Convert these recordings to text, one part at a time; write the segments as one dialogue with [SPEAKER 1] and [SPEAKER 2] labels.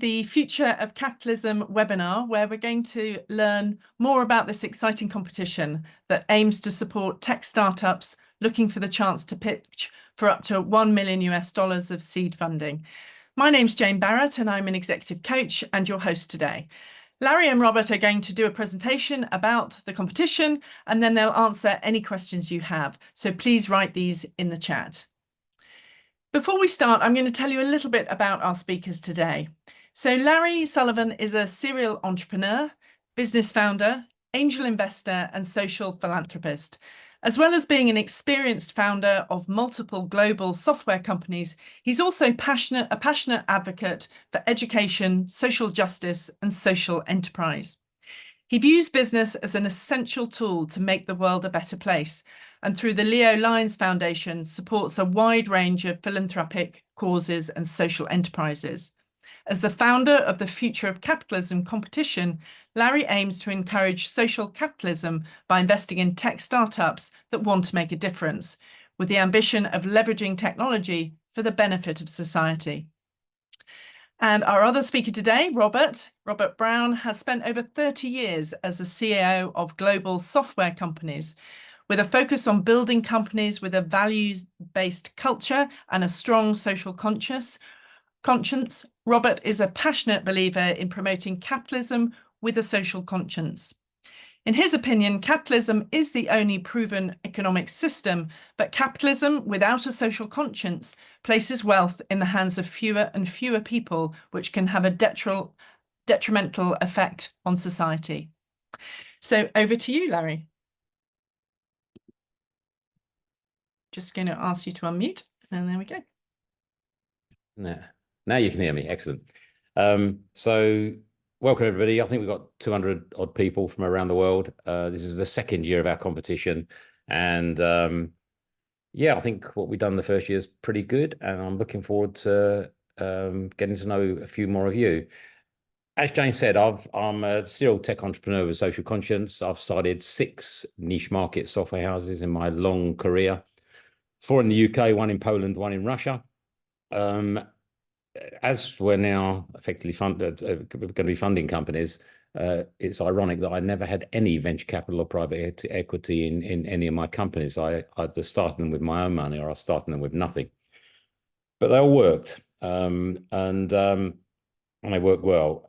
[SPEAKER 1] the Future of Capitalism webinar, where we're going to learn more about this exciting competition that aims to support tech startups looking for the chance to pitch for up to $1 million of seed funding. My name's Jane Barrett, and I'm an executive coach and your host today. Larry and Robert are going to do a presentation about the competition, and then they'll answer any questions you have. So please write these in the chat. Before we start, I'm going to tell you a little bit about our speakers today. So Larry Sullivan is a serial entrepreneur, business founder, angel investor, and social philanthropist. As well as being an experienced founder of multiple global software companies, he's also a passionate advocate for education, social justice, and social enterprise. He views business as an essential tool to make the world a better place, and through the Leo Lions Foundation supports a wide range of philanthropic causes and social enterprises. As the founder of the Future of Capitalism Competition, Larry aims to encourage social capitalism by investing in tech startups that want to make a difference, with the ambition of leveraging technology for the benefit of society. And our other speaker today, Robert Brown, has spent over 30 years as a CEO of global software companies, with a focus on building companies with a values-based culture and a strong social conscience. Robert is a passionate believer in promoting capitalism with a social conscience. In his opinion, capitalism is the only proven economic system, but capitalism without a social conscience places wealth in the hands of fewer and fewer people, which can have a detrimental effect on society. So over to you, Larry. Just going to ask you to unmute, and there we go.
[SPEAKER 2] Now you can hear me. Excellent. So welcome, everybody. I think we've got 200 odd people from around the world. This is the second year of our competition. And yeah, I think what we've done the first year is pretty good. And I'm looking forward to getting to know a few more of you. As Jane said, I'm a serial tech entrepreneur with social conscience. I've started 6 niche market software houses in my long career. 4 in the UK, 1 in Poland, 1 in Russia. As we're now effectively going to be funding companies, it's ironic that I never had any venture capital or private equity in any of my companies. I either started them with my own money or I started them with nothing. But they all worked, and they work well.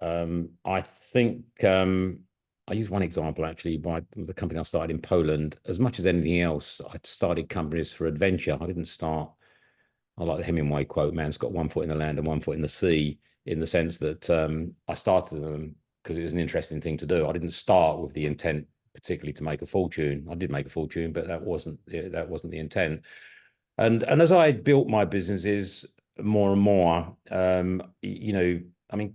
[SPEAKER 2] I think I use one example actually by the company I started in Poland. As much as anything else, I'd started companies for adventure. I didn't start. I like the Hemingway quote, man's got 1 foot in the land and 1 foot in the sea, in the sense that I started them because it was an interesting thing to do. I didn't start with the intent particularly to make a fortune. I did make a fortune, but that wasn't the intent. And as I built my businesses more and more, you know, I mean,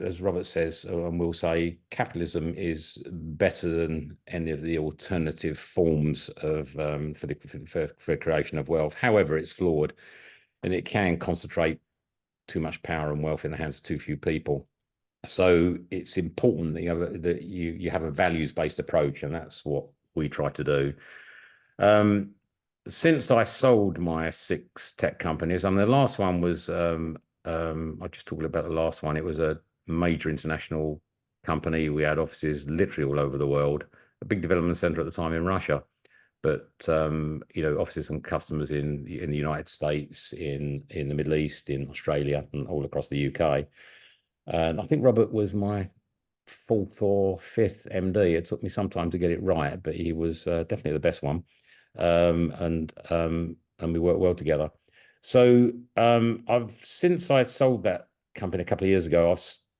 [SPEAKER 2] as Robert says, and will say, capitalism is better than any of the alternative forms of for creation of wealth. However, it's flawed, and it can concentrate too much power and wealth in the hands of too few people. So it's important that you have a values-based approach, and that's what we try to do. Since I sold my 6 tech companies, and the last one was I just talked about the last one. It was a major international company. We had offices literally all over the world, a big development center at the time in Russia, but you know, offices and customers in the United States, in the Middle East, in Australia, and all across the UK. And I think Robert was my 4th or 5th MD. It took me some time to get it right, but he was definitely the best one. And we worked well together. So since I sold that company a couple of years ago,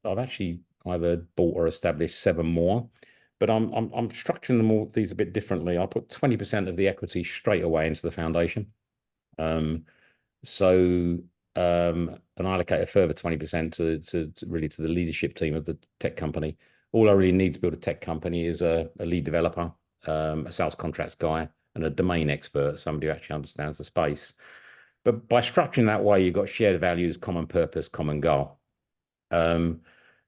[SPEAKER 2] I've actually either bought or established 7 more, but I'm structuring them all these a bit differently. I put 20% of the equity straight away into the foundation. And I allocate a further 20% to the leadership team of the tech company. All I really need to build a tech company is a lead developer, a sales contracts guy, and a domain expert, somebody who actually understands the space. But by structuring that way, you've got shared values, common purpose, common goal.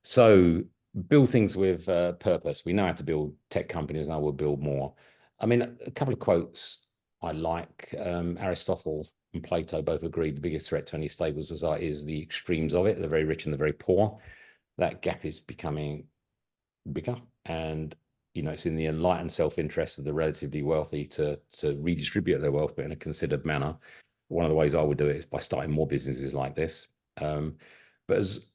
[SPEAKER 2] So build things with purpose. We know how to build tech companies, and I will build more. I mean, a couple of quotes I like. Aristotle and Plato both agreed the biggest threat to any stable society is the extremes of it, the very rich and the very poor. That gap is becoming bigger, and it's in the enlightened self-interest of the relatively wealthy to redistribute their wealth, but in a considered manner. One of the ways I would do it is by starting more businesses like this. But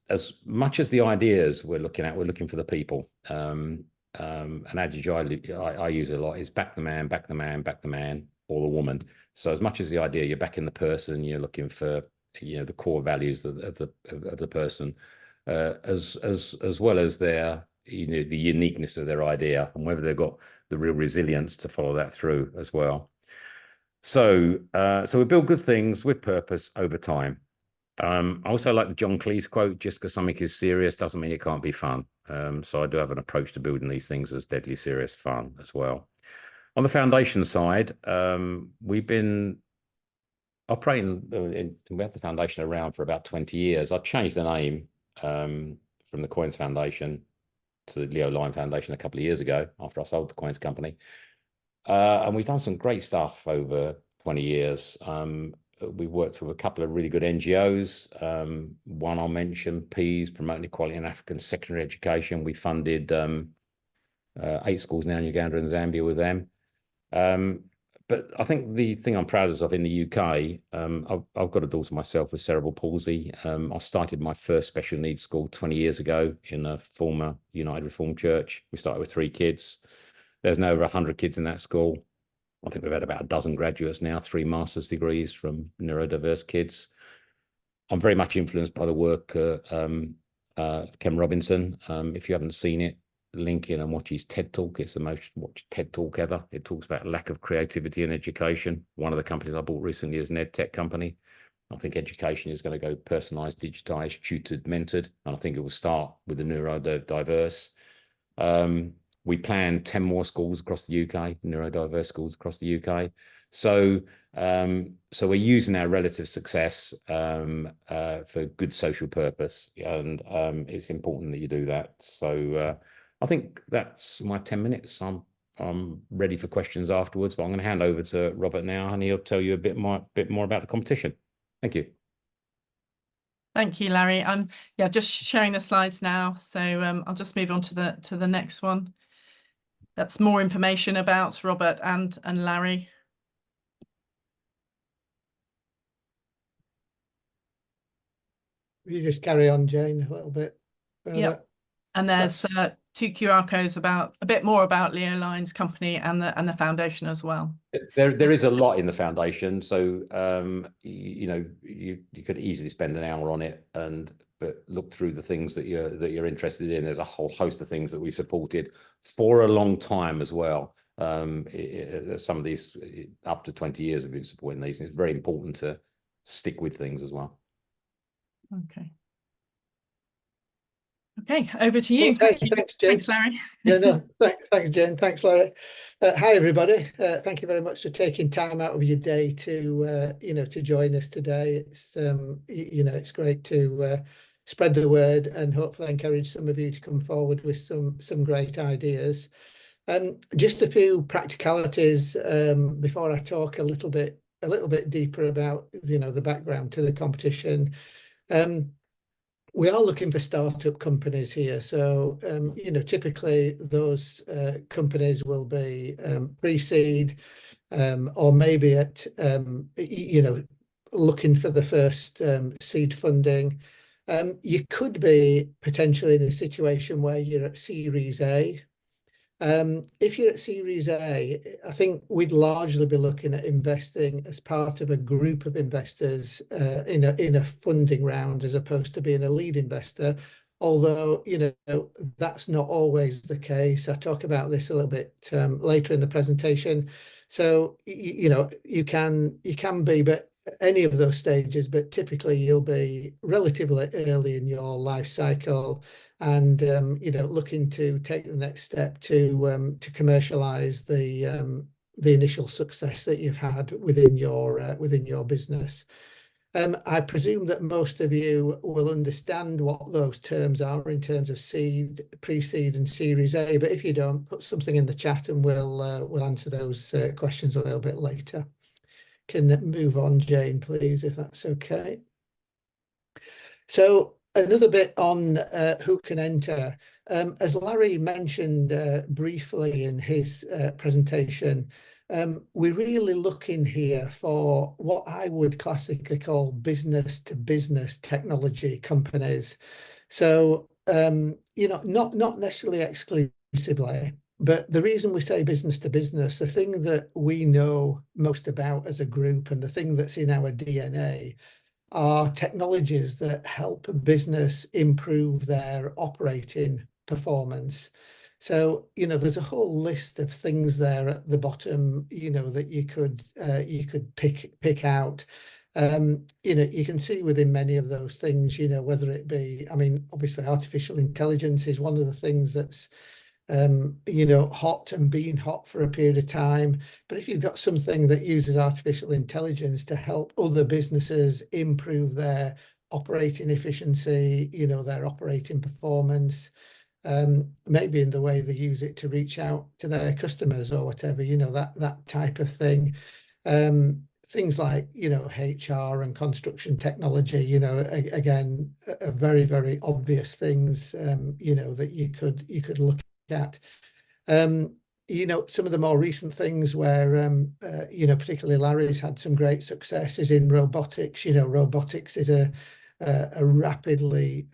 [SPEAKER 2] as much as the ideas we're looking for the people. An adage I use a lot is back the man, back the man, back the man, or the woman. So as much as the idea, you're backing the person, you're looking for the core values of the person, as well as their the uniqueness of their idea, and whether they've got the real resilience to follow that through as well. So we build good things with purpose over time. I also like the John Cleese quote, just because something is serious doesn't mean it can't be fun. So I do have an approach to building these things as deadly serious fun as well. On the foundation side, we've been operating, we had the foundation around for about 20 years. I changed the name from the Coins Foundation to the Leo Line Foundation a couple of years ago after I sold the Coins company. And we've done some great stuff over 20 years. We worked with a couple of really good NGOs. One I'll mention, PEAS, Promoting Equality in African Secondary Education. We funded 8 schools now in Uganda and Zambia with them. But I think the thing I'm proudest of in the UK, I've got a daughter myself with cerebral palsy. I started my first special needs school 20 years ago in a former United Reformed Church. We started with 3 kids. There's now over 100 kids in that school. I think we've had about a dozen graduates now, 3 master's degrees from neurodiverse kids. I'm very much influenced by the work Ken Robinson. If you haven't seen it, link in and watch his TED Talk. It's the most watched TED Talk ever. It talks about lack of creativity in education. One of the companies I bought recently is an ed tech company. I think education is going to go personalized, digitized, tutored, mentored. And I think it will start with the neurodiverse. We plan 10 more schools across the UK, neurodiverse schools across the UK. So we're using our relative success for good social purpose, and it's important that you do that. So I think that's my 10 minutes. I'm ready for questions afterwards, but I'm going to hand over to Robert now, and he'll tell you a bit more about the competition. Thank you.
[SPEAKER 1] Thank you, Larry. Yeah, just sharing the slides now. So I'll just move on to the next one. That's more information about Robert and Larry.
[SPEAKER 3] You just carry on, Jane, a little bit.
[SPEAKER 1] Yeah, and there's 2 QR codes about a bit more about Leo Line's company and the foundation as well.
[SPEAKER 2] There is a lot in the foundation, so you could easily spend an hour on it, but look through the things that you're interested in. There's a whole host of things that we supported for a long time as well. Some of these, up to 20 years, we've been supporting these, and it's very important to stick with things as well.
[SPEAKER 1] Okay, over to you.
[SPEAKER 3] Okay,
[SPEAKER 1] Thank you.
[SPEAKER 3] thanks, Jane.
[SPEAKER 1] Thanks, Larry.
[SPEAKER 3] Yeah, no, thanks, Jane. Thanks, Larry. Hi, everybody. Thank you very much for taking time out of your day to to join us today. It's it's great to spread the word and hopefully encourage some of you to come forward with some great ideas. Just a few practicalities before I talk a little bit deeper about the background to the competition. We are looking for startup companies here. So, typically those companies will be pre-seed or maybe at, looking for the first seed funding. You could be potentially in a situation where you're at Series A. If you're at Series A, I think we'd largely be looking at investing as part of a group of investors in a funding round, as opposed to being a lead investor. Although that's not always the case. I talk about this a little bit later in the presentation. So you can be, but any of those stages, but typically you'll be relatively early in your life cycle, and looking to take the next step to commercialize the initial success that you've had within your business. I presume that most of you will understand what those terms are in terms of seed, pre-seed, and Series A. But if you don't, put something in the chat, and we'll answer those questions a little bit later. can move on, Jane, please, if that's okay. So another bit on who can enter. As Larry mentioned briefly in his presentation, we're really looking here for what I would classically call business-to-business technology companies. So, you know, not necessarily exclusively, but the reason we say business to business, the thing that we know most about as a group and the thing that's in our DNA are technologies that help a business improve their operating performance. So, you know, there's a whole list of things there at the bottom, you know, that you could pick out. You know, you can see within many of those things, you know, whether it be, I mean, obviously artificial intelligence is one of the things that's you know, hot and been hot for a period of time. But if you've got something that uses artificial intelligence to help other businesses improve their operating efficiency, you know, their operating performance, maybe in the way they use it to reach out to their customers or whatever, you know, that type of thing. Things like, you know, HR and construction technology, you know, again, are very, very obvious things, you know, that you could look at. You know, some of the more recent things where, you know, particularly Larry's had some great successes in robotics. You know, robotics is a rapidly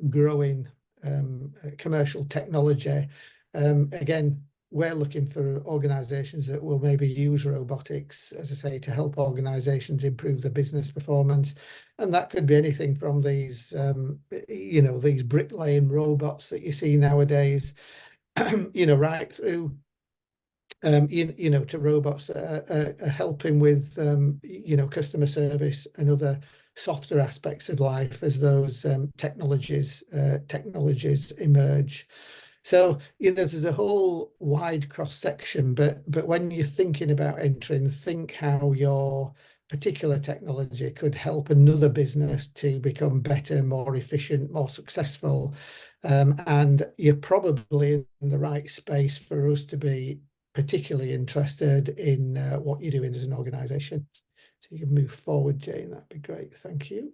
[SPEAKER 3] growing commercial technology. Again, we're looking for organizations that will maybe use robotics, as I say, to help organizations improve their business performance. And that could be anything from these, you know, these bricklaying robots that you see nowadays, you know, right through, you know, to robots that are helping with, you know, customer service and other softer aspects of life as those technologies emerge. So, you know, there's a whole wide cross section, but when you're thinking about entering, think how your particular technology could help another business to become better, more efficient, more successful. And you're probably in the right space for us to be particularly interested in what you're doing as an organization. So you can move forward, Jane, that'd be great. Thank you.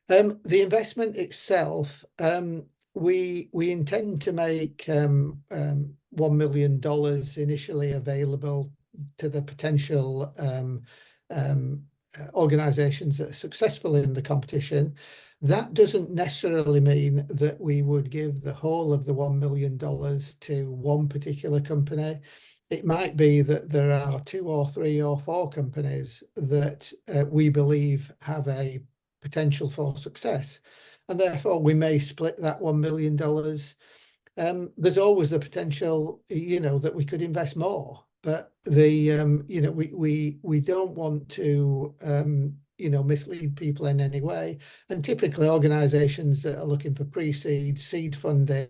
[SPEAKER 3] The investment itself, we intend to make $1 million initially available to the potential organizations that are successful in the competition. That doesn't necessarily mean that we would give the whole of the $1 million to one particular company. It might be that there are 2 or 3 or 4 companies that we believe have a potential for success, and therefore we may split that $1 million. There's always the potential, you know, that we could invest more, but the you know, we don't want to you know, mislead people in any way. And typically organizations that are looking for pre-seed, seed funding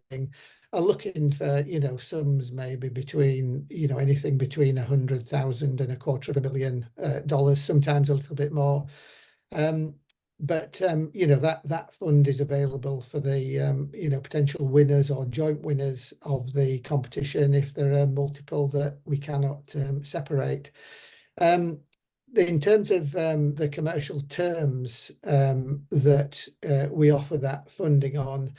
[SPEAKER 3] are looking for, you know, sums maybe between, you know, anything between $100,000 and $250,000, sometimes a little bit more. But you know, that fund is available for the you know, potential winners or joint winners of the competition if there are multiple that we cannot separate. In terms of the commercial terms that we offer that funding on,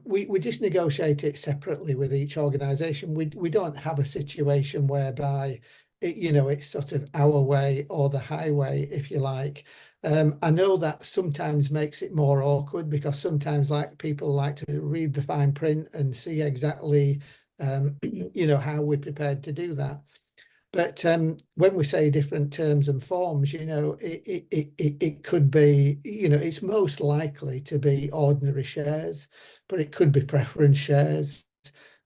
[SPEAKER 3] we just negotiate it separately with each organization. We don't have a situation whereby you know, it's sort of our way or the highway, if you like. I know that sometimes makes it more awkward because sometimes people like to read the fine print and see exactly you know, how we're prepared to do that. But when we say different terms and forms, you know, it could be, you know, it's most likely to be ordinary shares, but it could be preference shares.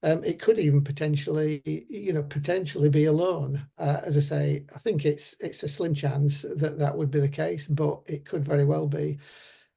[SPEAKER 3] It could even potentially, you know, be a loan. As I say, I think it's a slim chance that that would be the case, but it could very well be.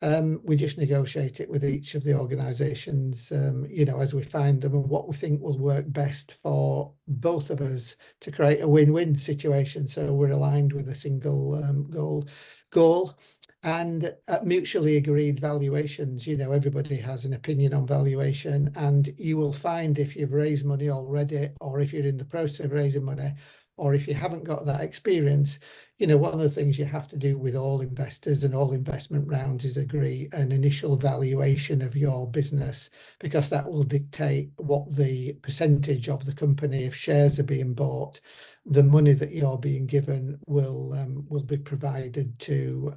[SPEAKER 3] We just negotiate it with each of the organizations, you know, as we find them and what we think will work best for both of us to create a win-win situation. So we're aligned with a single goal. And at mutually agreed valuations, you know, everybody has an opinion on valuation, and you will find if you've raised money already or if you're in the process of raising money, or if you haven't got that experience, you know, one of the things you have to do with all investors and all investment rounds is agree an initial valuation of your business, because that will dictate what the percentage of the company, if shares are being bought, the money that you're being given will be provided to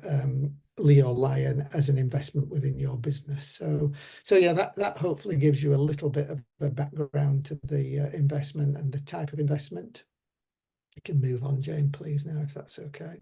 [SPEAKER 3] Leo Lion as an investment within your business. So yeah, that hopefully gives you a little bit of a background to the investment and the type of investment. You can move on, Jane, please, now, if that's okay.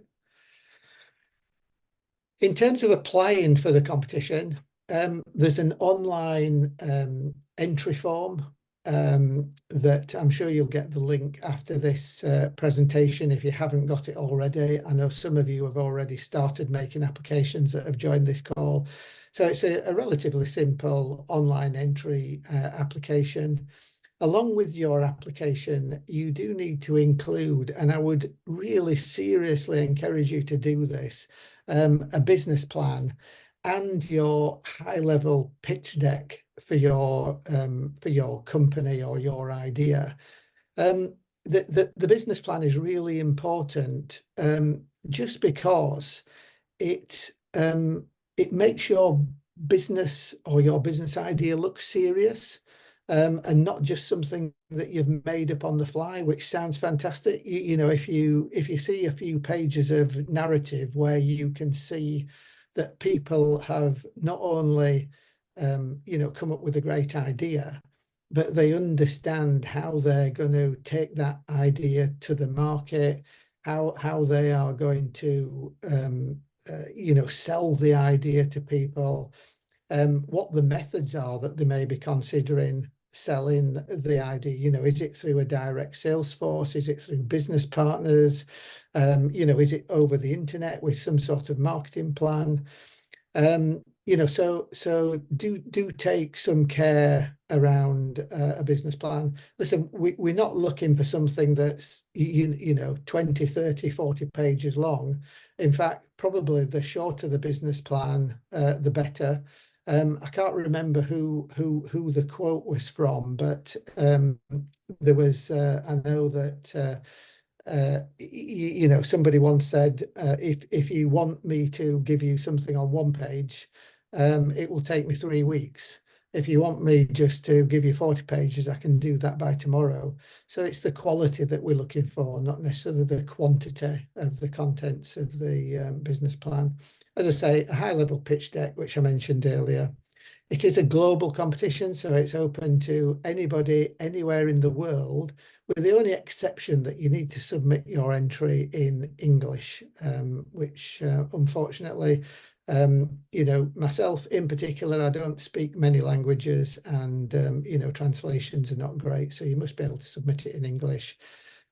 [SPEAKER 3] In terms of applying for the competition, there's an online entry form that I'm sure you'll get the link after this presentation if you haven't got it already. I know some of you have already started making applications that have joined this call. So it's a relatively simple online entry application. Along with your application, you do need to include, and I would really seriously encourage you to do this, a business plan and your high-level pitch deck for your company or your idea. The business plan is really important, just because it makes your business or your business idea look serious. And not just something that you've made up on the fly, which sounds fantastic. You know, if you see a few pages of narrative where you can see that people have not only you know, come up with a great idea, but they understand how they're going to take that idea to the market, how they are going to you know, sell the idea to people, what the methods are that they may be considering selling the idea. You know, is it through a direct sales force? Is it through business partners? You know, is it over the internet with some sort of marketing plan? You know, so do take some care around a business plan. Listen, we're not looking for something that's you know 20, 30, 40 pages long. In fact, probably the shorter the business plan, the better. I can't remember who the quote was from, but there was I know that you know, somebody once said, if you want me to give you something on one page, it will take me 3 weeks. If you want me just to give you 40 pages, I can do that by tomorrow. So it's the quality that we're looking for, not necessarily the quantity of the contents of the business plan. As I say, a high-level pitch deck, which I mentioned earlier. It is a global competition, so it's open to anybody, anywhere in the world, with the only exception that you need to submit your entry in English, which unfortunately, you know, myself in particular, I don't speak many languages, and, you know, translations are not great, so you must be able to submit it in English.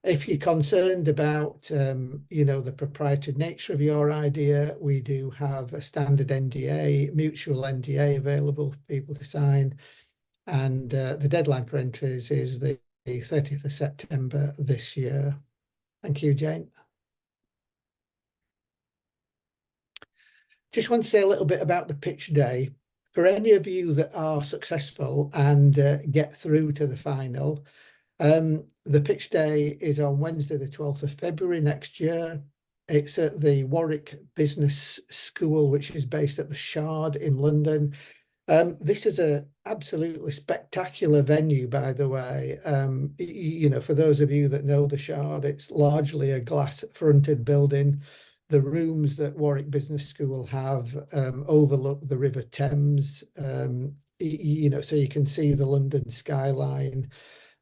[SPEAKER 3] If you're concerned about, you know, the proprietary nature of your idea, we do have a standard NDA, mutual NDA available for people to sign. And the deadline for entries is the 30th of September this year. Thank you, Jane. Just want to say a little bit about the pitch day. For any of you that are successful and get through to the final, the pitch day is on Wednesday, the 12th of February next year. It's at the Warwick Business School, which is based at the Shard in London. This is an absolutely spectacular venue, by the way. You know, for those of you that know the Shard, it's largely a glass-fronted building. The rooms that Warwick Business School have overlook the River Thames, you know, so you can see the London skyline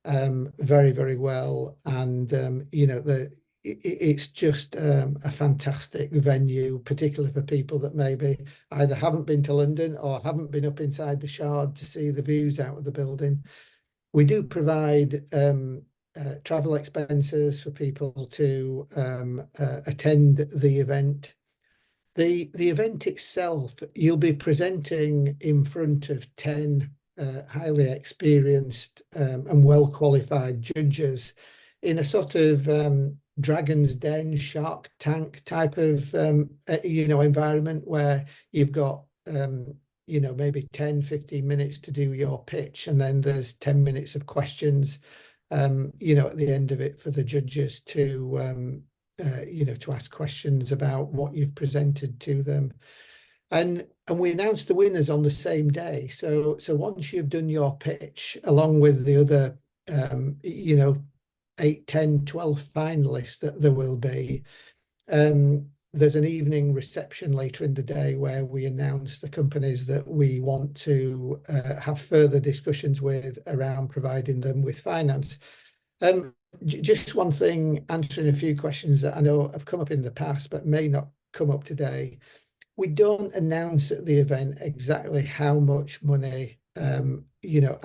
[SPEAKER 3] very, very well. And, you know, it's just a fantastic venue, particularly for people that maybe either haven't been to London or haven't been up inside the Shard to see the views out of the building. We do provide travel expenses for people to attend the event. The event itself, you'll be presenting in front of 10 highly experienced and well-qualified judges in a sort of Dragon's Den, Shark Tank type of you know, environment where you've got you know, maybe 10, 15 minutes to do your pitch, and then there's 10 minutes of questions at the end of it for the judges to, to ask questions about what you've presented to them. And we announced the winners on the same day. So once you've done your pitch, along with the other, 8, 10, 12 finalists that there will be, there's an evening reception later in the day where we announce the companies that we want to have further discussions with around providing them with finance. Just one thing, answering a few questions that I know have come up in the past but may not come up today. We don't announce at the event exactly how much money an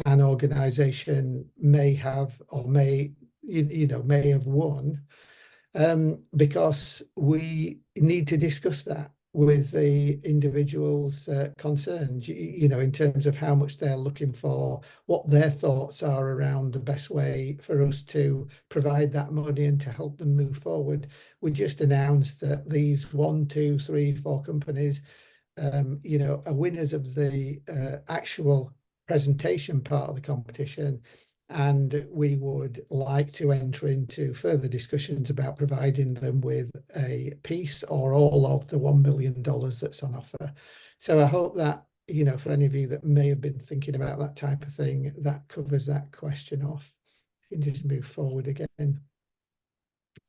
[SPEAKER 3] organisation may have or may have won, because we need to discuss that with the individuals concerned, in terms of how much they're looking for, what their thoughts are around the best way for us to provide that money and to help them move forward. We just announced that these 1, 2, 3, 4 companies, are winners of the actual presentation part of the competition. And we would like to enter into further discussions about providing them with a piece or all of the $1 million that's on offer. So I hope that, for any of you that may have been thinking about that type of thing, that covers that question off. You can just move forward again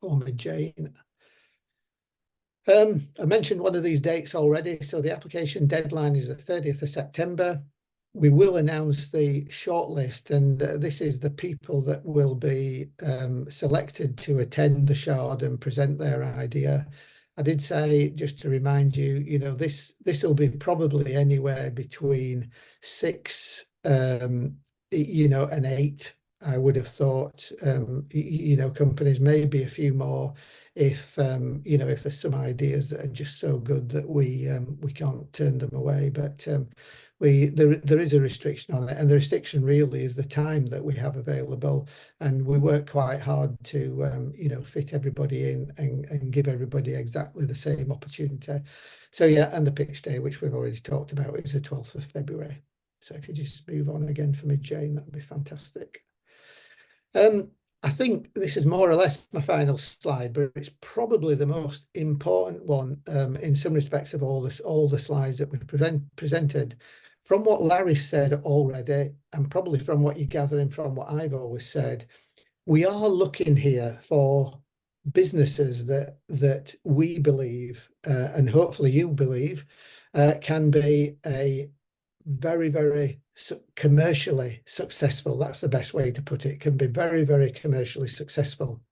[SPEAKER 3] for me, Jane. I mentioned one of these dates already. So the application deadline is the 30th of September. We will announce the shortlist, and this is the people that will be selected to attend the Shard and present their idea. I did say, just to remind you, this will be probably anywhere between 6, and 8. I would have thought, companies, maybe a few more, if if there's some ideas that are just so good that we can't turn them away. But there is a restriction on it, and the restriction really is the time that we have available, and we work quite hard to fit everybody in and give everybody exactly the same opportunity. So yeah, and the pitch day, which we've already talked about, is the 12th of February. So if you just move on again for me, Jane, that'd be fantastic. I think this is more or less my final slide, but it's probably the most important one in some respects of all the slides that we've presented. From what Larry said already, and probably from what you're gathering from what I've always said, we are looking here for businesses that we believe, and hopefully you believe, can be a very, very commercially successful. That's the best way to put it. Can be very, very commercially successful.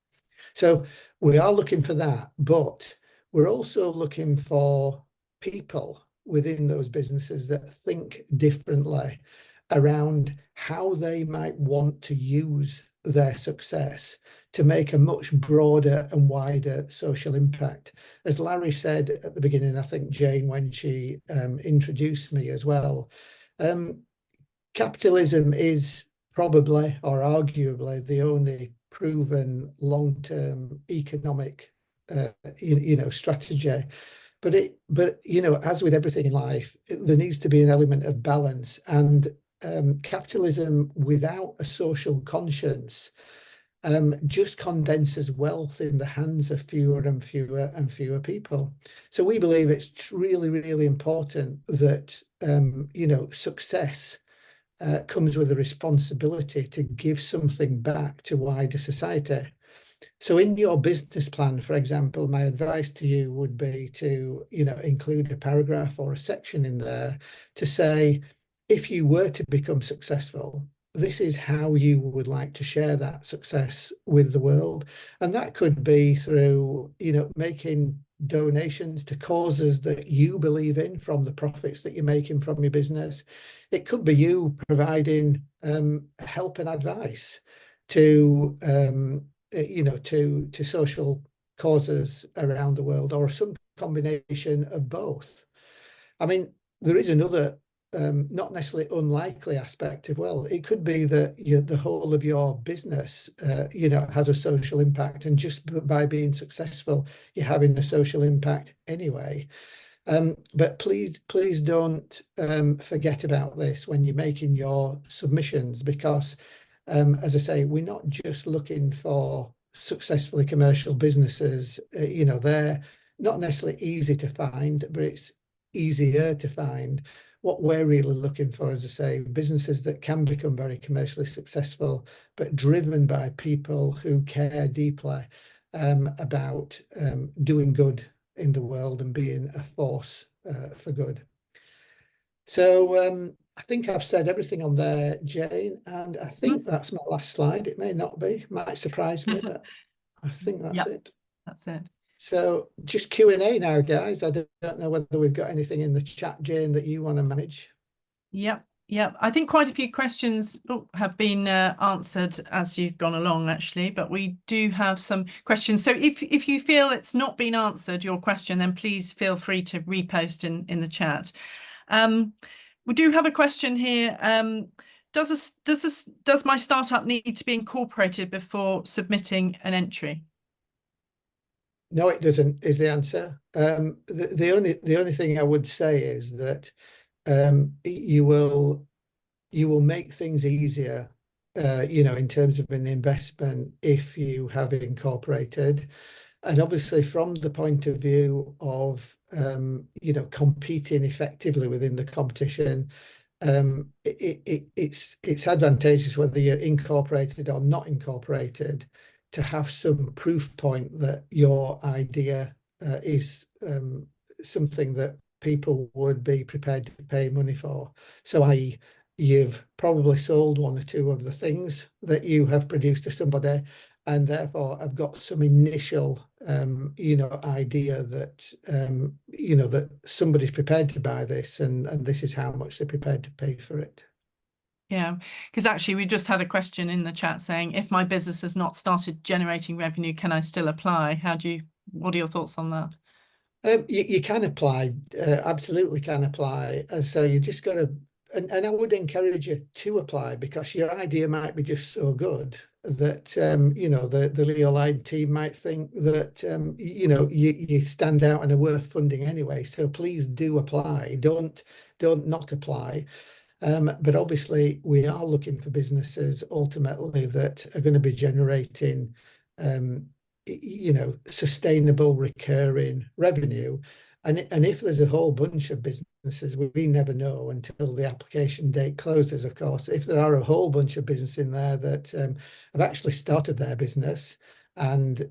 [SPEAKER 3] So we are looking for that, but we're also looking for people within those businesses that think differently around how they might want to use their success to make a much broader and wider social impact. As Larry said at the beginning, I think Jane, when she introduced me as well, capitalism is probably, or arguably, the only proven long-term economic strategy. But as with everything in life, there needs to be an element of balance, and capitalism without a social conscience just condenses wealth in the hands of fewer and fewer and fewer people. So we believe it's really, really important that success comes with a responsibility to give something back to wider society. So in your business plan, for example, my advice to you would be to, include a paragraph or a section in there to say, if you were to become successful, this is how you would like to share that success with the world. And that could be through, making donations to causes that you believe in from the profits that you're making from your business. It could be you providing help and advice to social causes around the world, or some combination of both. I mean, there is another not necessarily unlikely aspect as well. It could be that the whole of your business has a social impact, and just by being successful you're having a social impact anyway. But please don't forget about this when you're making your submissions, because As I say, we're not just looking for successfully commercial businesses. They're not necessarily easy to find, but it's easier to find. What we're really looking for, as I say, businesses that can become very commercially successful, but driven by people who care deeply about doing good in the world and being a force for good. So I think I've said everything on there, Jane, and I think that's my last slide. It may not be, might surprise me, but I think that's it.
[SPEAKER 1] That's it.
[SPEAKER 3] So just Q&A now, guys. I don't know whether we've got anything in the chat, Jane, that you want to manage.
[SPEAKER 1] Yep. I think quite a few questions have been answered as you've gone along, actually, but we do have some questions. So if you feel it's not been answered, your question, then please feel free to repost in the chat. We do have a question here. Does my startup need to be incorporated before submitting an entry?
[SPEAKER 3] No, it doesn't, is the answer. The only thing I would say is that you will make things easier, in terms of an investment if you have incorporated. And obviously, from the point of view of competing effectively within the competition, it's advantageous whether you're incorporated or not incorporated to have some proof point that your idea is something that people would be prepared to pay money for. So i.e., you've probably sold one or two of the things that you have produced to somebody, and therefore I've got some initial idea that that somebody's prepared to buy this, and this is how much they're prepared to pay for it.
[SPEAKER 1] Yeah, because actually we just had a question in the chat saying, if my business has not started generating revenue, can I still apply? What are your thoughts on that?
[SPEAKER 3] You can apply, absolutely can apply. So you just got to, and I would encourage you to apply, because your idea might be just so good that the Leo Line team might think that you stand out and are worth funding anyway. So please do apply. Don't not apply. But obviously we are looking for businesses ultimately that are going to be generating sustainable recurring revenue. And if there's a whole bunch of businesses, we never know until the application date closes, of course. If there are a whole bunch of businesses in there that have actually started their business and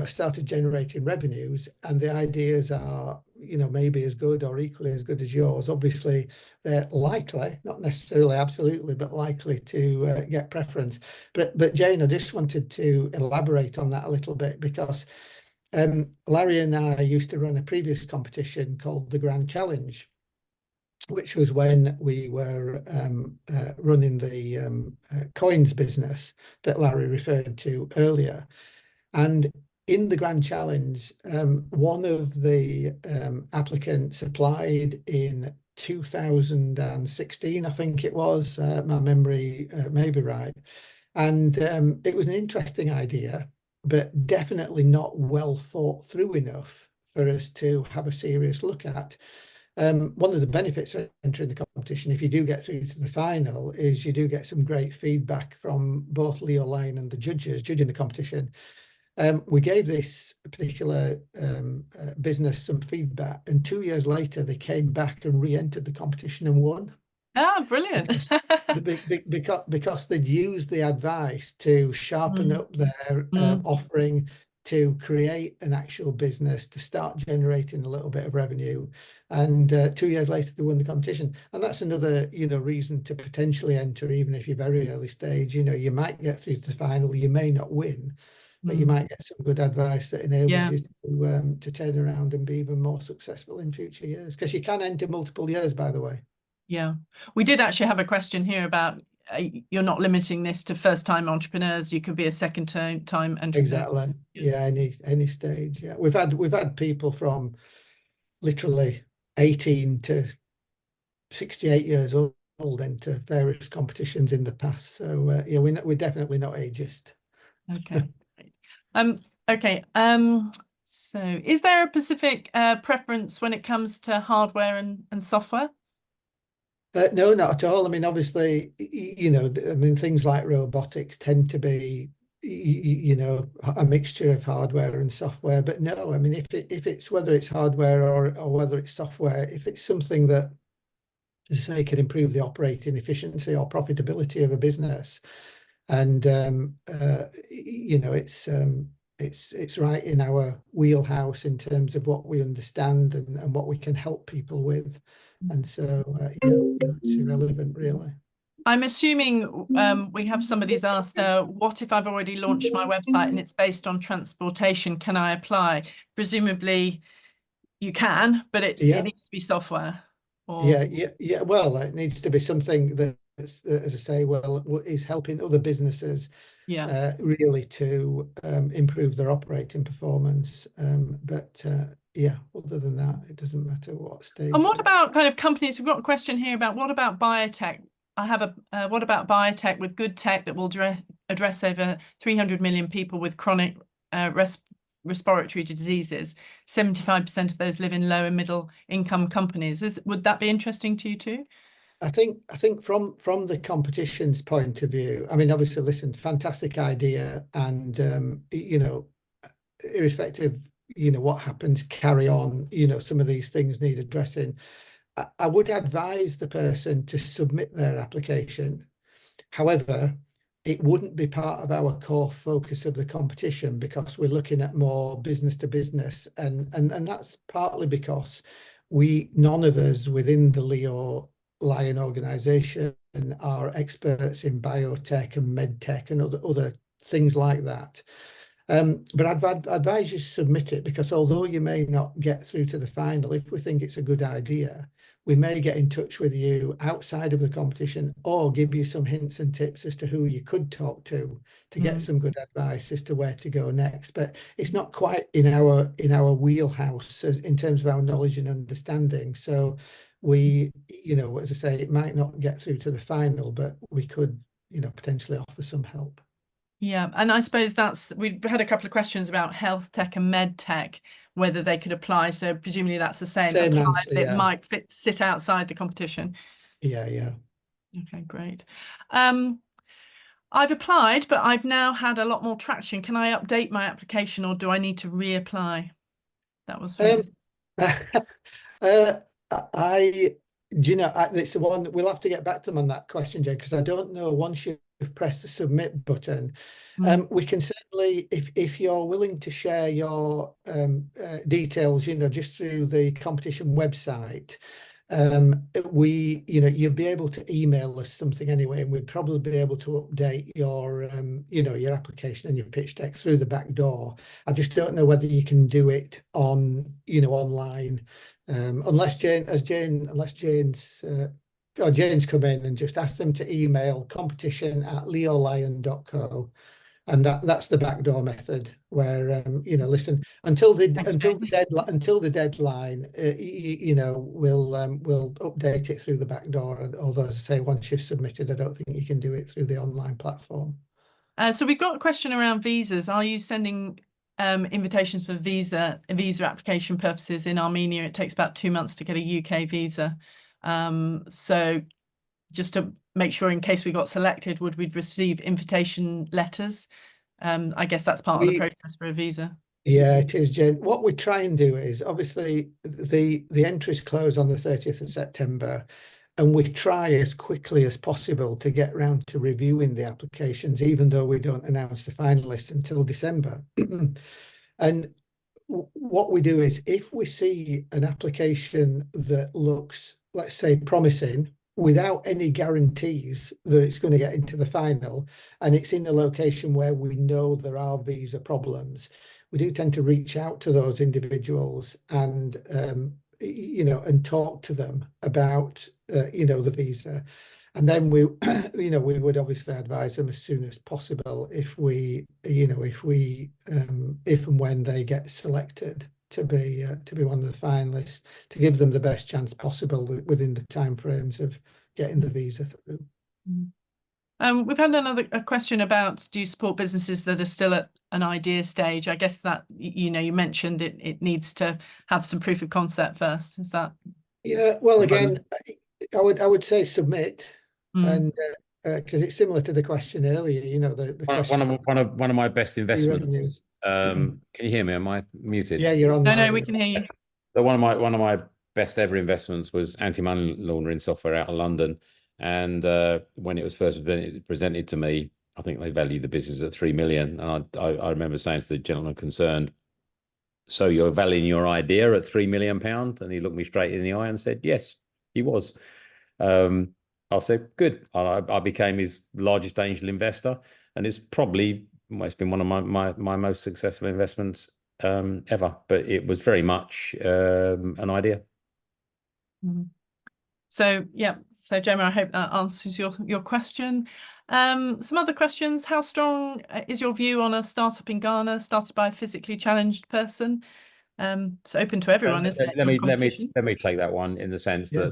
[SPEAKER 3] started generating revenues, and the ideas are maybe as good or equally as good as yours, obviously they're likely, not necessarily absolutely, but likely to get preference. But Jane, I just wanted to elaborate on that a little bit, because Larry and I used to run a previous competition called the Grand Challenge, which was when we were running the coins business that Larry referred to earlier. And in the Grand Challenge, one of the applicants applied in 2016, I think it was. My memory may be right. And it was an interesting idea, but definitely not well thought through enough for us to have a serious look at. One of the benefits of entering the competition, if you do get through to the final, is you do get some great feedback from both Leo Line and the judges judging the competition. We gave this particular business some feedback, and 2 years later they came back and re-entered the competition and won.
[SPEAKER 1] Ah, brilliant.
[SPEAKER 3] because they'd used the advice to sharpen up their offering, to create an actual business, to start generating a little bit of revenue. And 2 years later they won the competition. And that's another reason to potentially enter, even if you're very early stage. You might get through to the final, you may not win, but you might get some good advice that enables you to turn around and be even more successful in future years, because you can enter multiple years, by the way.
[SPEAKER 1] Yeah, we did actually have a question here about you're not limiting this to first-time entrepreneurs. You could be a second-time entrepreneur.
[SPEAKER 3] Exactly. Yeah, any stage. Yeah, we've had people from literally 18 to 68 years old into various competitions in the past. So yeah, we're definitely not ageist.
[SPEAKER 1] Okay. Okay. So is there a specific preference when it comes to hardware and software?
[SPEAKER 3] No, not at all. I mean, obviously, you know, I mean, things like robotics tend to be, you know, a mixture of hardware and software. But no, I mean, if it's whether it's hardware or whether it's software, if it's something that, as I say, can improve the operating efficiency or profitability of a business, and you know, it's right in our wheelhouse in terms of what we understand and what we can help people with. And so, yeah, no, it's irrelevant, really.
[SPEAKER 1] I'm assuming we have somebody's asked, what if I've already launched my website and it's based on transportation? Can I apply? Presumably you can, but it needs to be software. Or...
[SPEAKER 3] Yeah. Well, it needs to be something that, as I say, well, is helping other businesses really to improve their operating performance. But yeah, other than that, it doesn't matter what stage.
[SPEAKER 1] And what about kind of companies? We've got a question here about what about biotech? I have a what about biotech with good tech that will address over 300 million people with chronic respiratory diseases? 75% of those live in low and middle income companies. Would that be interesting to you too?
[SPEAKER 3] I think from the competition's point of view, I mean, obviously, listen, fantastic idea, and you know, irrespective, you know, what happens, carry on. You know, some of these things need addressing. I would advise the person to submit their application. However, it wouldn't be part of our core focus of the competition because we're looking at more business to business, and that's partly because none of us within the Leo Lion organization are experts in biotech and medtech and other things like that. But I'd advise you to submit it, because although you may not get through to the final, if we think it's a good idea, we may get in touch with you outside of the competition or give you some hints and tips as to who you could talk to get some good advice as to where to go next. But it's not quite in our wheelhouse in terms of our knowledge and understanding. So we, you know, as I say, it might not get through to the final, but we could, you know, potentially offer some help.
[SPEAKER 1] Yeah, and I suppose we've had a couple of questions about health tech and med tech, whether they could apply. So presumably that's the same apply,
[SPEAKER 3] answer,
[SPEAKER 1] but it might sit outside the competition.
[SPEAKER 3] Yeah.
[SPEAKER 1] Okay, great. I've applied, but I've now had a lot more traction. Can I update my application, or do I need to reapply? That was
[SPEAKER 3] do you know, it's the one we'll have to get back to them on that question, Jane, because I don't know once you've pressed the submit button. We can certainly, if you're willing to share your details, you know, just through the competition website, you know, you'll be able to email us something anyway, and we'd probably be able to update your you know, your application and your pitch deck through the back door. I just don't know whether you can do it on, you know, online, unless Jane's come in and just ask them to email competition@leolion.co. And that's the backdoor method where you know, listen, until the deadline, you know, we'll update it through the back door. Although, as I say, once you've submitted, I don't think you can do it through the online platform.
[SPEAKER 1] So we've got a question around visas. Are you sending invitations for visa application purposes in Armenia? It takes about 2 months to get a UK visa. So just to make sure, in case we got selected, would we receive invitation letters? I guess that's part of the process for a visa.
[SPEAKER 3] Yeah, it is, Jen. What we try and do is, obviously, the entries close on the 30th of September, and we try as quickly as possible to get round to reviewing the applications, even though we don't announce the finalists until December. And what we do is, if we see an application that looks, let's say, promising, without any guarantees that it's going to get into the final, and it's in a location where we know there are visa problems, we do tend to reach out to those individuals and you know, and talk to them about you know, the visa. And then we you know, we would obviously advise them as soon as possible if we, you know, if and when they get selected to be one of the finalists, to give them the best chance possible within the timeframes of getting the visa through.
[SPEAKER 1] We've had a question about, do you support businesses that are still at an idea stage? I guess that, you know, you mentioned it needs to have some proof of concept first. Is that?
[SPEAKER 3] Yeah, well, again, I would say submit,
[SPEAKER 1] Mm.
[SPEAKER 3] and because it's similar to the question earlier, you know, the question
[SPEAKER 2] One of my best
[SPEAKER 3] revenue.
[SPEAKER 2] investments. Can you hear me? Am I muted?
[SPEAKER 3] Yeah, you're on
[SPEAKER 1] No,
[SPEAKER 3] now.
[SPEAKER 1] we can hear you.
[SPEAKER 2] So one of my best ever investments was anti-money laundering software out of London. And when it was first presented to me, I think they valued the business at 3 million. And I remember saying to the gentleman concerned, "So you're valuing your idea at £3 million?" And he looked me straight in the eye and said, "Yes, he was." I said, "Good." I became his largest angel investor, and it's probably, well, it's been one of my most successful investments ever. But it was very much an idea.
[SPEAKER 1] Mm. So yeah, so Gemma, I hope that answers your question. Some other questions. How strong is your view on a startup in Ghana started by a physically challenged person? It's open to everyone, isn't it?
[SPEAKER 2] Let me take that one in the sense
[SPEAKER 3] Yeah,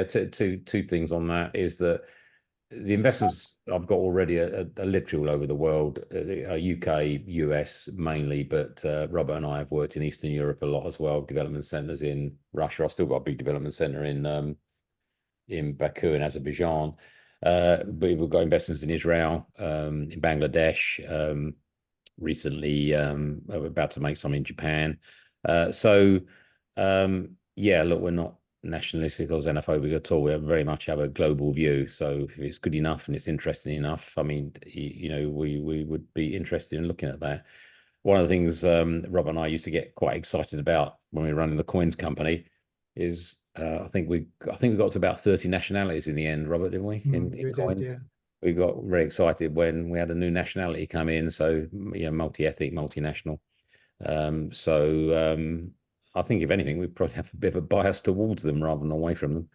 [SPEAKER 2] that two things on that is that the investments I've got already are literally all over the world, UK, US mainly, but Robert and I have worked in Eastern Europe a lot as well, development centers in Russia. I've still got a big development center in Baku in Azerbaijan. But we've got investments in Israel, in Bangladesh, recently about to make some in Japan. Yeah, look, we're not nationalistic or xenophobic at all. We very much have a global view. So if it's good enough and it's interesting enough, I mean, you know, we would be interested in looking at that. One of the things Rob and I used to get quite excited about when we were running the coins company is I think we got to about 30 nationalities in the end, Robert, didn't we? In coins.
[SPEAKER 3] Did, yeah.
[SPEAKER 2] We got very excited when we had a new nationality come in, so you know, multi-ethnic, multinational. I think if anything, we probably have a bit of a bias towards them rather than away from them.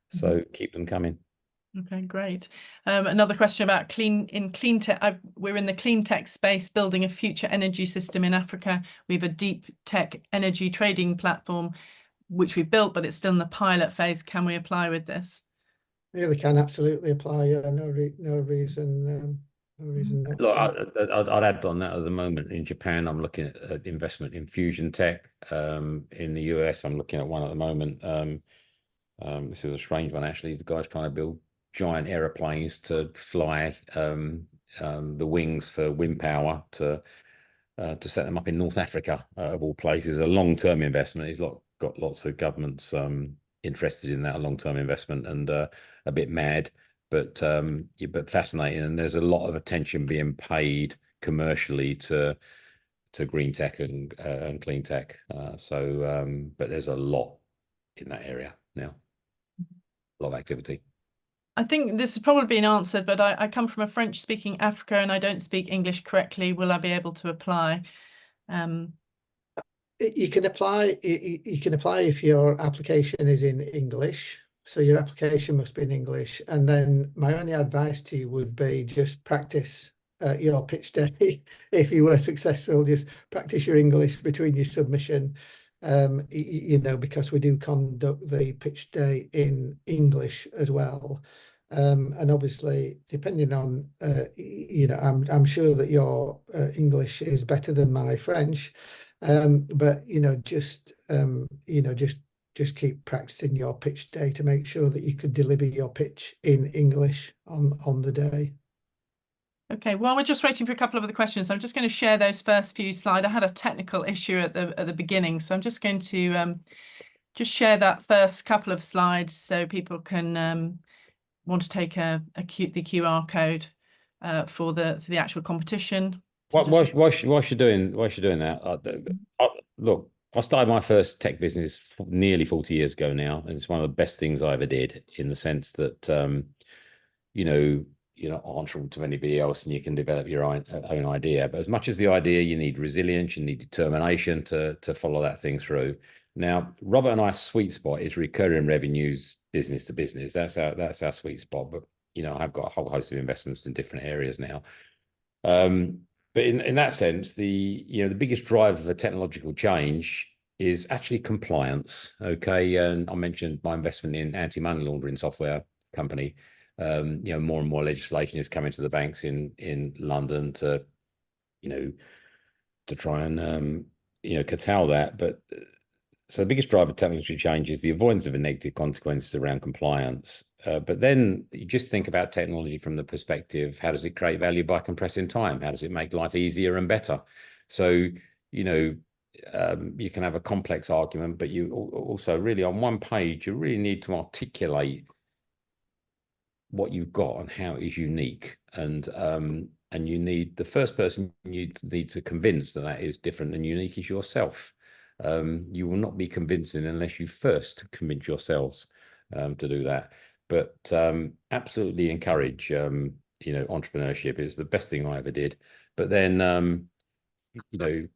[SPEAKER 2] So keep them coming.
[SPEAKER 1] Okay, great. Another question about clean tech. We're in the clean tech space, building a future energy system in Africa. We have a deep tech energy trading platform, which we built, but it's still in the pilot phase. Can we apply with this?
[SPEAKER 3] Yeah, we can absolutely apply. Yeah, no reason not
[SPEAKER 2] Look,
[SPEAKER 3] to.
[SPEAKER 2] I'd add on that at the moment. In Japan, I'm looking at investment in fusion tech. In the US, I'm looking at one at the moment. This is a strange one, actually. The guy's trying to build giant aeroplanes to fly the wings for wind power to set them up in North Africa, of all places. A long-term investment. He's got lots of governments interested in that, a long-term investment, and a bit mad, but fascinating. And there's a lot of attention being paid commercially to green tech and clean tech. But there's a lot in that area now, a lot of activity.
[SPEAKER 1] I think this has probably been answered, but I come from a French-speaking Africa and I don't speak English correctly. Will I be able to apply?
[SPEAKER 3] You can apply. You can apply if your application is in English. So your application must be in English. And then my only advice to you would be just practice your pitch day. If you were successful, just practice your English between your submission. You know, because we do conduct the pitch day in English as well. And obviously, depending on, you know, I'm sure that your English is better than my French. But you know, just keep practicing your pitch day to make sure that you could deliver your pitch in English on the day.
[SPEAKER 1] Okay, while we're just waiting for a couple of other questions, I'm just going to share those first few slides. I had a technical issue at the beginning, so I'm just going to just share that first couple of slides so people can want to take the QR code for the actual competition. So
[SPEAKER 2] Whilst you're doing that, look, I started my first tech business nearly 40 years ago now, and it's one of the best things I ever did, in the sense that you know, you're not answerable to anybody else, and you can develop your own idea. But as much as the idea, you need resilience, you need determination to follow that thing through. Now, Robert and I's sweet spot is recurring revenues, business to business. That's our sweet spot. But you know, I've got a whole host of investments in different areas now. But in that sense, the biggest driver for technological change is actually compliance. Okay, and I mentioned my investment in anti-money laundering software company. You know, more and more legislation is coming to the banks in London to try and curtail that. But So the biggest driver of technology change is the avoidance of the negative consequences around compliance. But then you just think about technology from the perspective, how does it create value by compressing time? How does it make life easier and better? So, you know, you can have a complex argument, but you also really on one page, you really need to articulate what you've got and how it is unique. And you need, the first person you need to convince that that is different and unique is yourself. You will not be convincing unless you first convince yourselves to do that. But absolutely encourage, you know, entrepreneurship is the best thing I ever did. But then, you know,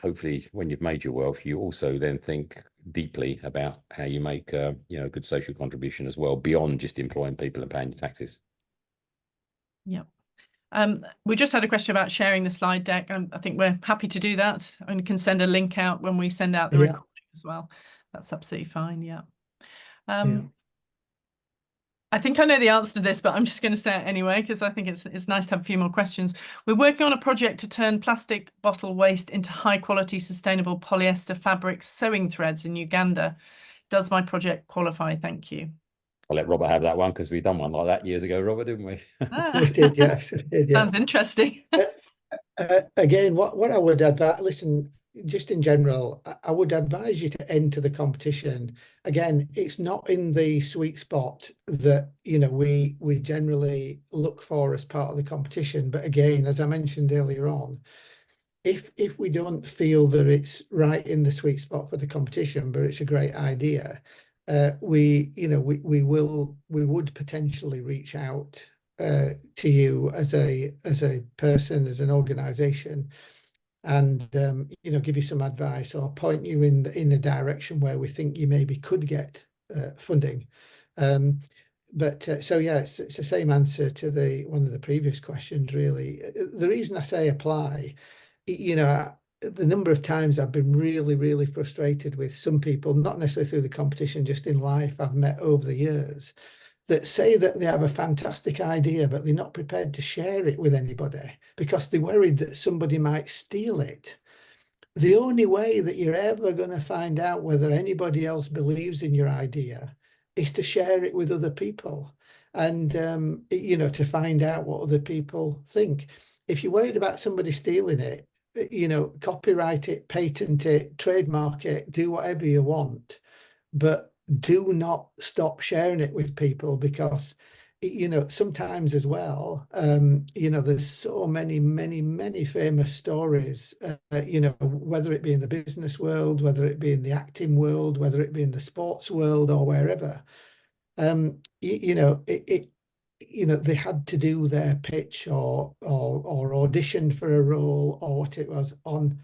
[SPEAKER 2] hopefully when you've made your wealth, you also then think deeply about how you make, you know, a good social contribution as well, beyond just employing people and paying your taxes.
[SPEAKER 1] Yeah. We just had a question about sharing the slide deck. I think we're happy to do that, and can send a link out when we send out the recording as well. That's absolutely fine. Yeah. I think I know the answer to this, but I'm just going to say it anyway, because I think it's nice to have a few more questions. We're working on a project to turn plastic bottle waste into high quality, sustainable polyester fabric sewing threads in Uganda. Does my project qualify? Thank you.
[SPEAKER 2] I'll let Robert have that one because we've done one like that years ago, Robert, didn't we?
[SPEAKER 3] We did, yes. We did, yeah.
[SPEAKER 1] Sounds interesting.
[SPEAKER 3] Again, what I would advise, listen, just in general, I would advise you to enter the competition. Again, it's not in the sweet spot that, you know, we generally look for as part of the competition. But again, as I mentioned earlier on, if we don't feel that it's right in the sweet spot for the competition, but it's a great idea, we would potentially reach out to you as a person, as an organization, and you know, give you some advice or point you in the direction where we think you maybe could get funding. So yeah, it's the same answer to one of the previous questions, really. The reason I say apply, you know, the number of times I've been really frustrated with some people, not necessarily through the competition, just in life I've met over the years, that say that they have a fantastic idea, but they're not prepared to share it with anybody because they're worried that somebody might steal it. The only way that you're ever going to find out whether anybody else believes in your idea is to share it with other people and, you know, to find out what other people think. If you're worried about somebody stealing it, you know, copyright it, patent it, trademark it, do whatever you want, but do not stop sharing it with people, because, you know, sometimes as well, you know, there's so many famous stories, you know, whether it be in the business world, whether it be in the acting world, whether it be in the sports world or wherever, you know, you know, they had to do their pitch or audition for a role or what it was on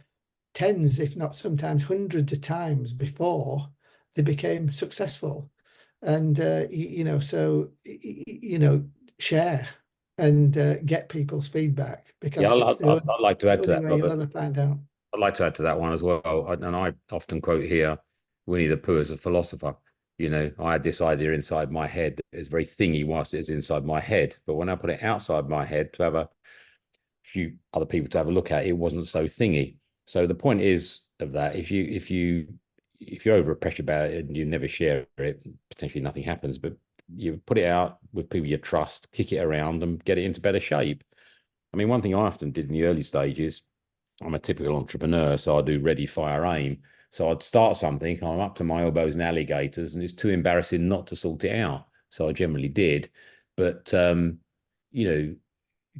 [SPEAKER 3] tens, if not sometimes hundreds of times before they became successful. And you know, so you know, share and get people's feedback, because
[SPEAKER 2] Yeah,
[SPEAKER 3] it's
[SPEAKER 2] I'd like to add to that,
[SPEAKER 3] way you'll
[SPEAKER 2] Robert.
[SPEAKER 3] ever find out.
[SPEAKER 2] I'd like to add to that one as well. And I often quote here Winnie the Pooh as a philosopher. You know, I had this idea inside my head that is very thingy whilst it's inside my head. But when I put it outside my head to have a few other people to have a look at, it wasn't so thingy. So the point is of that, if you're over pressure about it and you never share it, potentially nothing happens. But you put it out with people you trust, kick it around and get it into better shape. I mean, one thing I often did in the early stages, I'm a typical entrepreneur, so I do ready, fire, aim. So I'd start something, I'm up to my elbows in alligators, and it's too embarrassing not to sort it out. So I generally did. But, you know,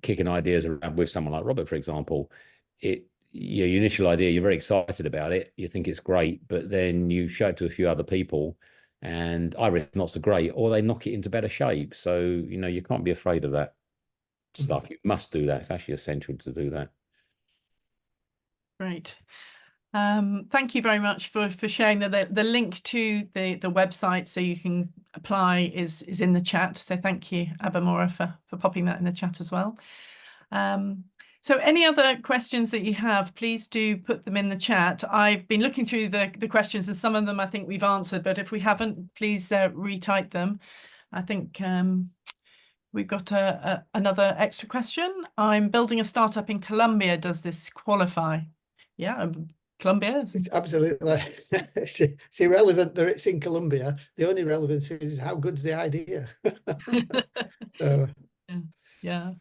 [SPEAKER 2] kicking ideas around with someone like Robert, for example, your initial idea, you're very excited about it, you think it's great, but then you show it to a few other people and either it's not so great or they knock it into better shape. So, you know, you can't be afraid of that stuff. You must do that. It's actually essential to do that.
[SPEAKER 1] Great. Thank you very much for sharing the link to the website so you can apply is in the chat. So thank you, Abamora, for popping that in the chat as well. So any other questions that you have, please do put them in the chat. I've been looking through the questions, and some of them I think we've answered, but if we haven't, please retype them. I think we've got another extra question. I'm building a startup in Colombia. Does this qualify? Yeah, Colombia is.
[SPEAKER 3] It's absolutely it's irrelevant that it's in Colombia. The only relevance is how good's the idea. So,
[SPEAKER 1] yeah.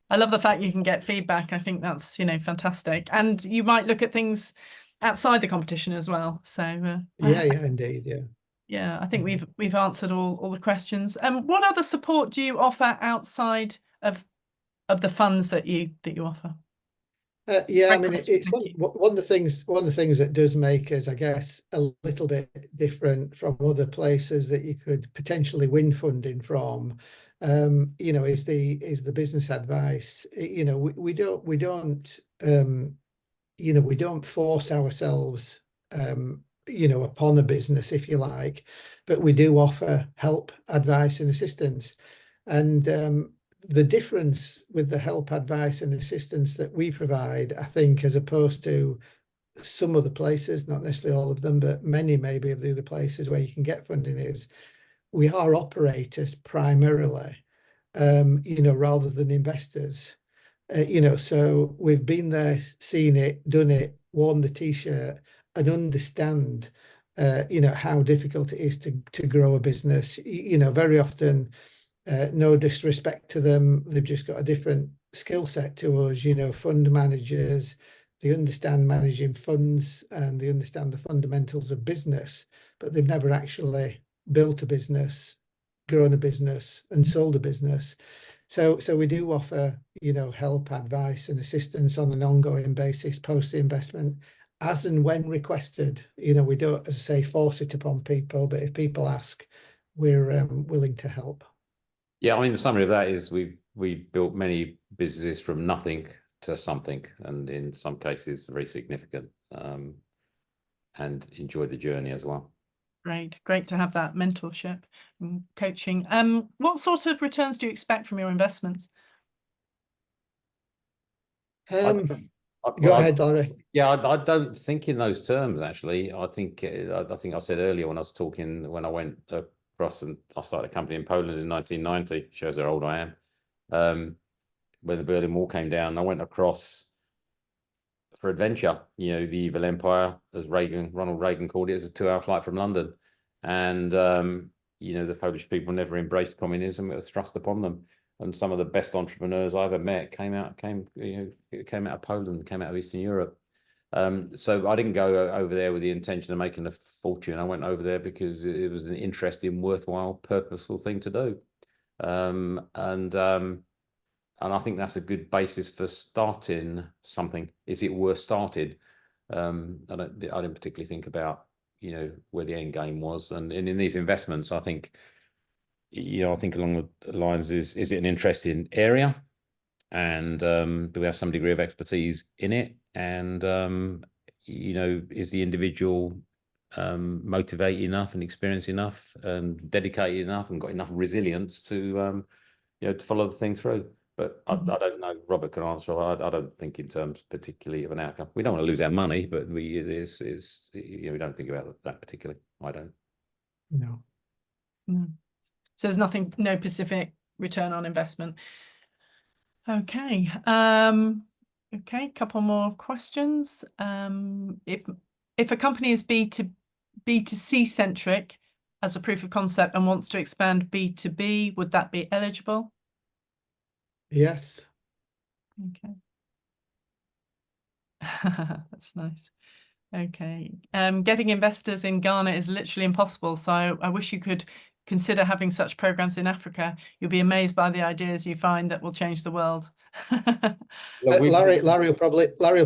[SPEAKER 1] I love the fact you can get feedback. I think that's, fantastic. And you might look at things outside the competition as well. So
[SPEAKER 3] yeah, indeed, yeah.
[SPEAKER 1] Yeah, I think we've answered all the questions. What other support do you offer outside of the funds that you offer?
[SPEAKER 3] Yeah, I mean, it's one of the things that does make us, I guess, a little bit different from other places that you could potentially win funding from. Is the business advice. We don't force ourselves, upon a business, if you like, but we do offer help, advice, and assistance. And the difference with the help, advice, and assistance that we provide, I think, as opposed to some other places, not necessarily all of them, but many maybe of the other places where you can get funding, is we are operators primarily, rather than investors. So we've been there, seen it, done it, worn the t-shirt, and understand, how difficult it is to grow a business. Very often, no disrespect to them, they've just got a different skill set to us. Fund managers, they understand managing funds and they understand the fundamentals of business, but they've never actually built a business, grown a business, and sold a business. So we do offer, help, advice, and assistance on an ongoing basis post the investment, as and when requested. We don't, as I say, force it upon people, but if people ask, we're willing to help.
[SPEAKER 2] Yeah, I mean, the summary of that is we built many businesses from nothing to something, and in some cases very significant, and enjoy the journey as well.
[SPEAKER 1] Great to have that mentorship and coaching. What sort of returns do you expect from your investments?
[SPEAKER 3] Go ahead, Larry.
[SPEAKER 2] Yeah, I don't think in those terms, actually. I think I said earlier when I was talking, when I went across and I started a company in Poland in 1990, shows how old I am. When the Berlin Wall came down, I went across for adventure, the evil empire, as Ronald Reagan called it, as a 2-hour flight from London. And, the Polish people never embraced communism. It was thrust upon them. And some of the best entrepreneurs I ever met came out of Poland, came out of Eastern Europe. So I didn't go over there with the intention of making a fortune. I went over there because it was an interesting, worthwhile, purposeful thing to do. And I think that's a good basis for starting something. Is it worth starting? I didn't particularly think about, where the end game was. And in these investments, I think, I think along the lines is it an interesting area? And do we have some degree of expertise in it? And, is the individual motivated enough and experienced enough and dedicated enough and got enough resilience to, to follow the thing through? But I don't know. Robert can answer. I don't think in terms particularly of an outcome. We don't want to lose our money, but we don't think about that particularly. I don't.
[SPEAKER 3] No.
[SPEAKER 1] So there's no specific return on investment. Okay. Okay. Couple more questions. If a company is B2C centric as a proof of concept and wants to expand B2B, would that be eligible?
[SPEAKER 3] Yes.
[SPEAKER 1] Okay. That's nice. Okay. Getting investors in Ghana is literally impossible. So I wish you could consider having such programs in Africa. You'll be amazed by the ideas you find that will change the world.
[SPEAKER 3] Larry will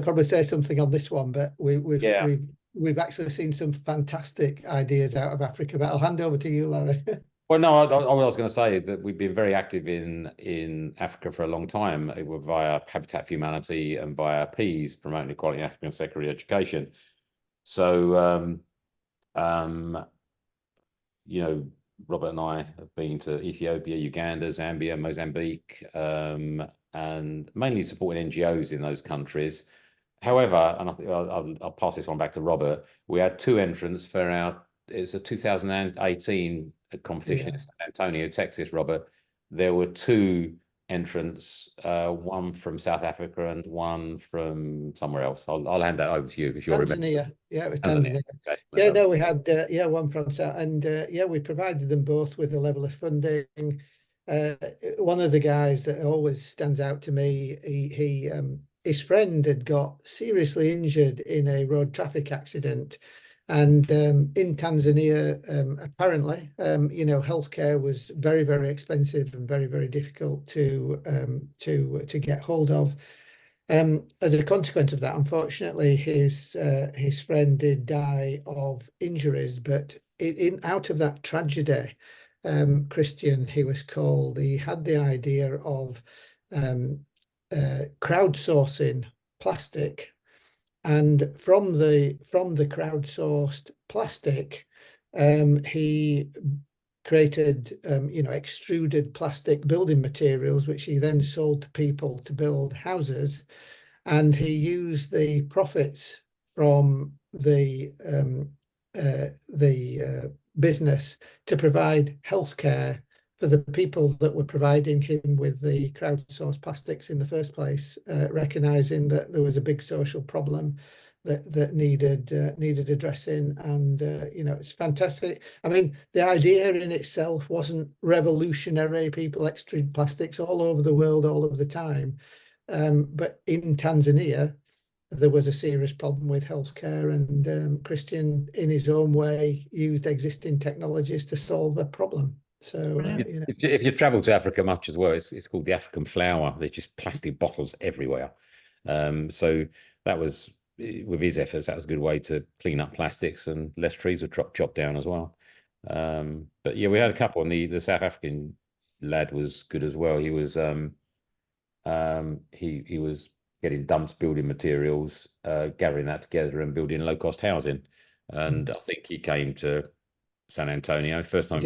[SPEAKER 3] probably say something on this one, but we've actually seen some fantastic ideas out of Africa. But I'll hand over to you, Larry.
[SPEAKER 2] Well, no, what I was going to say is that we've been very active in Africa for a long time, via Habitat for Humanity and via PEAS, promoting equality in African secondary education. So, Robert and I have been to Ethiopia, Uganda, Zambia, Mozambique, and mainly supporting NGOs in those countries. However, and I'll pass this one back to Robert, we had 2 entrants for it's a 2018 competition in San Antonio, Texas, Robert. There were 2 entrants, one from South Africa and one from somewhere else. I'll hand that over to you if you're
[SPEAKER 3] Tanzania. Yeah, it was
[SPEAKER 2] Tanzania.
[SPEAKER 3] Tanzania.
[SPEAKER 2] Okay.
[SPEAKER 3] Yeah, no, we had one from South, and yeah, we provided them both with a level of funding. One of the guys that always stands out to me, his friend had got seriously injured in a road traffic accident. And in Tanzania, apparently, healthcare was very, very expensive and very, very difficult to get hold of. As a consequence of that, unfortunately, his friend did die of injuries. But out of that tragedy, Christian, he was called, he had the idea of crowdsourcing plastic. And from the crowdsourced plastic, he created extruded plastic building materials, which he then sold to people to build houses. And he used the profits from the business to provide healthcare for the people that were providing him with the crowdsourced plastics in the first place, recognizing that there was a big social problem that needed addressing. And it's fantastic. I mean, the idea in itself wasn't revolutionary. People extrude plastics all over the world all of the time, but in Tanzania there was a serious problem with healthcare, and Christian, in his own way, used existing technologies to solve the problem. So
[SPEAKER 2] if you travel to Africa much as well, it's called the African flower. There's just plastic bottles everywhere. So that was, with his efforts, that was a good way to clean up plastics, and less trees were chopped down as well. But yeah, we had a couple, and the South African lad was good as well. He was he was getting dumped building materials, gathering that together and building low-cost housing. And I think he came to San Antonio. First time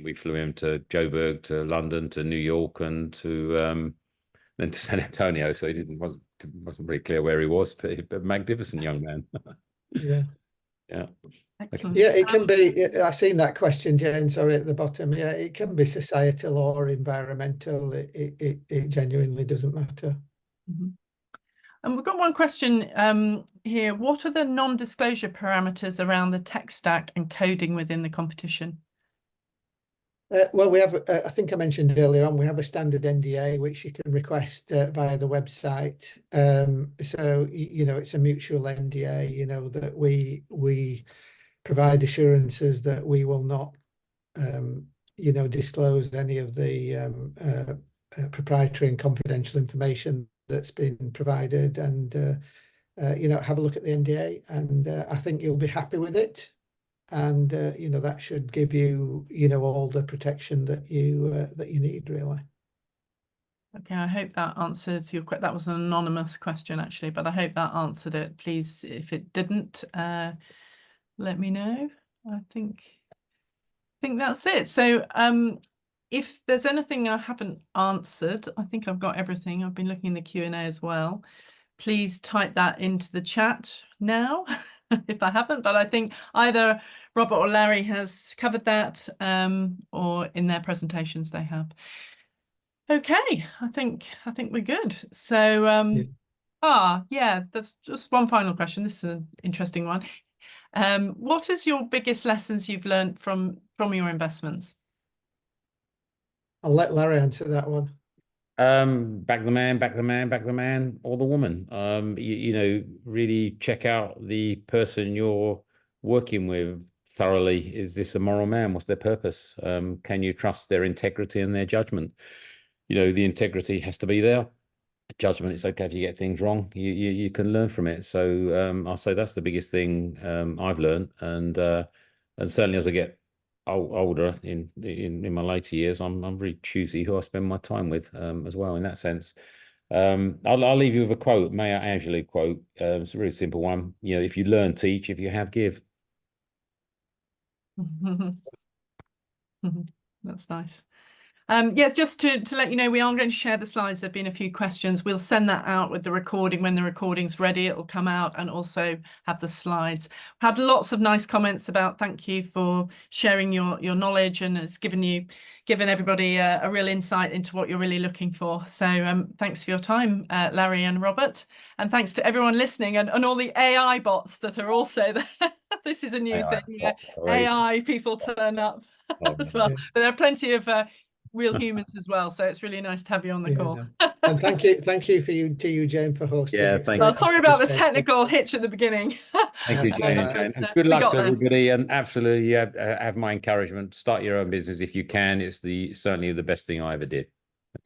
[SPEAKER 2] we flew him to Joburg, to London, to New York, and to then to San Antonio. So he wasn't very clear where he was, but a magnificent young man.
[SPEAKER 3] Yeah.
[SPEAKER 2] Yeah.
[SPEAKER 1] Excellent.
[SPEAKER 3] Yeah, it can be. I've seen that question, Jane. Sorry, at the bottom. Yeah, it can be societal or environmental. It genuinely doesn't matter.
[SPEAKER 1] Mm-hmm. And we've got one question here. What are the non-disclosure parameters around the tech stack and coding within the competition?
[SPEAKER 3] Well, we have, I think I mentioned earlier on, we have a standard NDA, which you can request via the website. So, it's a mutual NDA, that we provide assurances that we will not, disclose any of the proprietary and confidential information that's been provided, and have a look at the NDA, and I think you'll be happy with it, and that should give you all the protection that you need, really.
[SPEAKER 1] Okay, I hope that answered your question. That was an anonymous question, actually, but I hope that answered it. Please, if it didn't, let me know. I think that's it. So if there's anything I haven't answered, I think I've got everything. I've been looking in the Q&A as well. Please type that into the chat now if I haven't, but I think either Robert or Larry has covered that, or in their presentations they have. Okay, I think we're good. So yeah, that's just one final question. This is an interesting one. What is your biggest lessons you've learned from your investments?
[SPEAKER 3] I'll let Larry answer that one.
[SPEAKER 2] Back the man, or the woman. Really check out the person you're working with thoroughly. Is this a moral man? What's their purpose? Can you trust their integrity and their judgment? The integrity has to be there. Judgment, it's okay if you get things wrong. You can learn from it. So I'll say that's the biggest thing I've learned, and certainly as I get older in my later years, I'm really choosy who I spend my time with as well, in that sense. I'll leave you with a quote, Maya Angelou quote. It's a really simple one. If you learn, teach. If you have, give.
[SPEAKER 1] That's nice. Yeah, just to let you know, we are going to share the slides. There've been a few questions. We'll send that out with the recording. When the recording's ready, it'll come out, and also have the slides. Had lots of nice comments about thank you for sharing your knowledge, and it's given everybody a real insight into what you're really looking for. So thanks for your time, Larry and Robert, and thanks to everyone listening, and all the AI bots that are also there. This is a new
[SPEAKER 2] AI
[SPEAKER 1] thing.
[SPEAKER 2] bots,
[SPEAKER 1] AI people turn up as well,
[SPEAKER 3] Yeah.
[SPEAKER 1] but there are plenty of real humans as well, so it's really nice to have you on the call.
[SPEAKER 3] And thank you to you, Jane, for hosting.
[SPEAKER 2] Yeah,
[SPEAKER 3] It's
[SPEAKER 2] thank
[SPEAKER 3] great
[SPEAKER 2] you.
[SPEAKER 1] Sorry about the
[SPEAKER 3] participation.
[SPEAKER 1] technical hitch at the beginning.
[SPEAKER 2] Thank you, Jane. And good
[SPEAKER 1] we
[SPEAKER 2] luck
[SPEAKER 1] got
[SPEAKER 2] to
[SPEAKER 1] there.
[SPEAKER 2] everybody. And absolutely, have my encouragement. Start your own business if you can. It's certainly the best thing I ever did.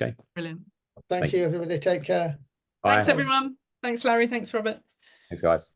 [SPEAKER 2] Okay.
[SPEAKER 1] Brilliant.
[SPEAKER 3] Thank you, everybody. Take care.
[SPEAKER 1] Thanks,
[SPEAKER 2] Bye.
[SPEAKER 1] everyone. Thanks, Larry. Thanks, Robert.
[SPEAKER 2] Thanks, guys.